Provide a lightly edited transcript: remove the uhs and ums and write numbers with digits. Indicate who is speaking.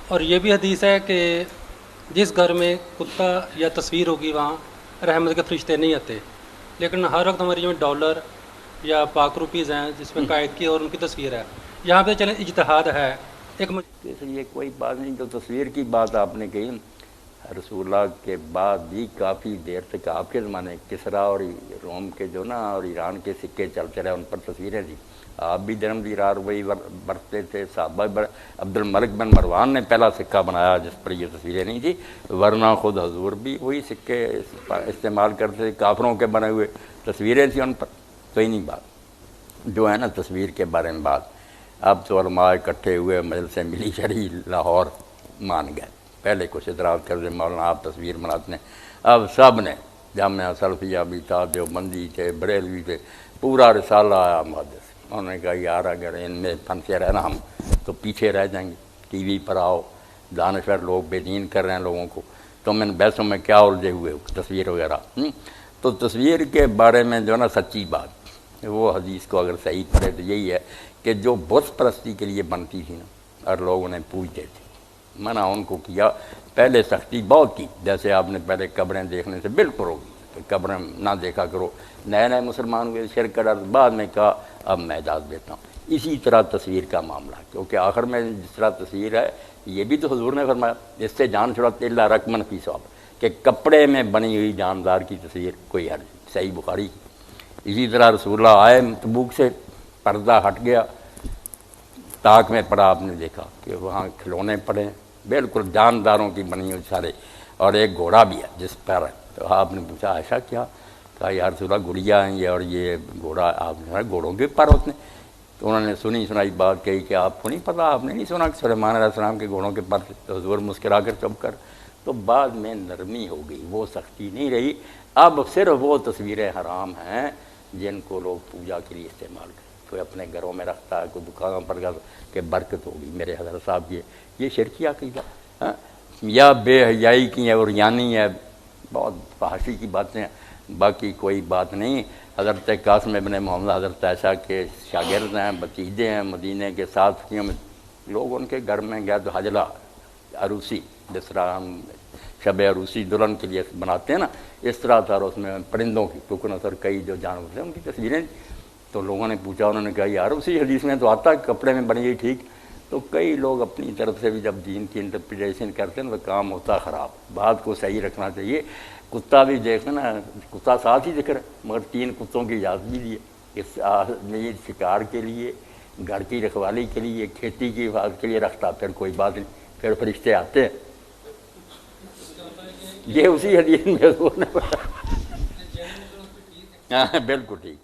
Speaker 1: اور یہ بھی حدیث ہے کہ جس گھر میں کتا یا تصویر ہوگی وہاں رحمت کے فرشتے نہیں آتے، لیکن ہر وقت ہماری میں ڈالر یا پاک روپیز ہیں جس میں قائد کی اور ان کی تصویر ہے، یہاں پہ چلیں اجتہاد ہے ایک
Speaker 2: اس لیے کوئی بات نہیں. جو تصویر کی بات آپ نے کہی، رسول اللہ کے بعد بھی کافی دیر تک آپ کے زمانے کسرا اور روم کے جو نا اور ایران کے سکے چلتے رہے، ان پر تصویریں تھیں. آپ بھی جنم دیرار وہی برتتے تھے، صحابہ عبد الملک بن مروان نے پہلا سکہ بنایا جس پر یہ تصویریں نہیں تھی، ورنہ خود حضور بھی وہی سکے استعمال کرتے تھے. کافروں کے بنے ہوئے تصویریں تھیں ان پر. کوئی نہیں بات جو ہے نا تصویر کے بارے میں بات. اب تو علماء اکٹھے ہوئے، مجلس ملی شرعی لاہور مان گئے. پہلے کچھ اعتراض کرتے مولانا آپ تصویر بناتے ہیں. اب سب نے، جامعہ سلفیہ بھی تھا، دیوبندی تھے، بریلوی تھے، پورا رسالہ آیا محدث. انہوں نے کہا یار اگر ان میں فن سے رہنا ہم تو پیچھے رہ جائیں گے. ٹی وی پر آؤ، دانشور لوگ بے دین کر رہے ہیں لوگوں کو، تم ان بحثوں میں کیا الجھے ہوئے ہو، تصویر وغیرہ. تو تصویر کے بارے میں جو نا سچی بات، وہ حدیث کو اگر صحیح پڑھے تو یہی ہے کہ جو بت پرستی کے لیے بنتی تھی نا اور لوگ انہیں پوجتے تھے، منع ان کو کیا. پہلے سختی بہت کی، جیسے آپ نے پہلے قبریں دیکھنے سے بالکل روکی کہ قبریں نہ دیکھا کرو. نئے نئے مسلمان ہوئے، شرک کر، بعد میں کہا اب میں اجازت دیتا ہوں. اسی طرح تصویر کا معاملہ، کیونکہ آخر میں جس طرح تصویر ہے، یہ بھی تو حضور نے فرمایا اس سے جان چھڑاتے اللہ رقمن فی ثواب، کہ کپڑے میں بنی ہوئی جاندار کی تصویر کوئی حرج نہیں. صحیح بخاری. اسی طرح رسول اللہ آئے تبوک سے، پردہ ہٹ گیا، تاک میں پڑا، آپ نے دیکھا کہ وہاں کھلونے پڑے بالکل جانداروں کی بنی ہوئی سارے، اور ایک گھوڑا بھی ہے جس پر ہے. تو آپ نے پوچھا ایسا کیا؟ کہا یا رسول اللہ گڑیا ہیں یہ، اور یہ گھوڑا. آپ نے کہا گھوڑوں کے پر ہوتے ہیں. تو انہوں نے سنی سنائی بات کہی کہ آپ کو نہیں پتہ، آپ نے نہیں سنا کہ سلیمان علیہ السلام کے گھوڑوں کے پر تھے؟ تو حضور مسکرا کر چپ کر. تو بعد میں نرمی ہو گئی، وہ سختی نہیں رہی. اب صرف وہ تصویریں حرام ہیں جن کو لوگ پوجا کے لیے استعمال کریں. کوئی اپنے گھروں میں رکھتا ہے، کوئی دکانوں پر گھر کہ برکت ہوگی. میرے حضرت صاحب یہ شرکی عقیدہ یا بے حیائی کی ہے اور یعنی ہے، بہت فحاشی کی باتیں ہیں. باقی کوئی بات نہیں. حضرت قاسم ابن محمد حضرت عائشہ کے شاگرد ہیں، بھتیجے ہیں، مدینے کے ساتھیوں میں لوگ ان کے گھر میں گئے تو حجلہ عروسی، جس طرح ہم شب عروسی دلہن کے لیے بناتے ہیں نا، اس طرح تھا. اور اس میں پرندوں کی ٹکن اور کئی جو جانور تھے ان کی تصویریں. تو لوگوں نے پوچھا، انہوں نے کہا یار اسی حدیث میں تو آتا ہے کپڑے میں بنی گئی ٹھیک. تو کئی لوگ اپنی طرف سے بھی جب دین کی انٹرپریٹیشن کرتے ہیں تو کام ہوتا خراب. بات کو صحیح رکھنا چاہیے. کتا بھی دیکھنا نا، کتا ساتھ ہی ذکر ہے مگر 3 کتوں کی اجازت بھی دی ہے. اس میں شکار کے لیے، گھر کی رکھوالی کے لیے، کھیتی کی حفاظت کے لیے رکھتا، پھر کوئی بات نہیں، پھر فرشتے آتے ہیں. یہ اسی حدیث میں ہاں بالکل ٹھیک.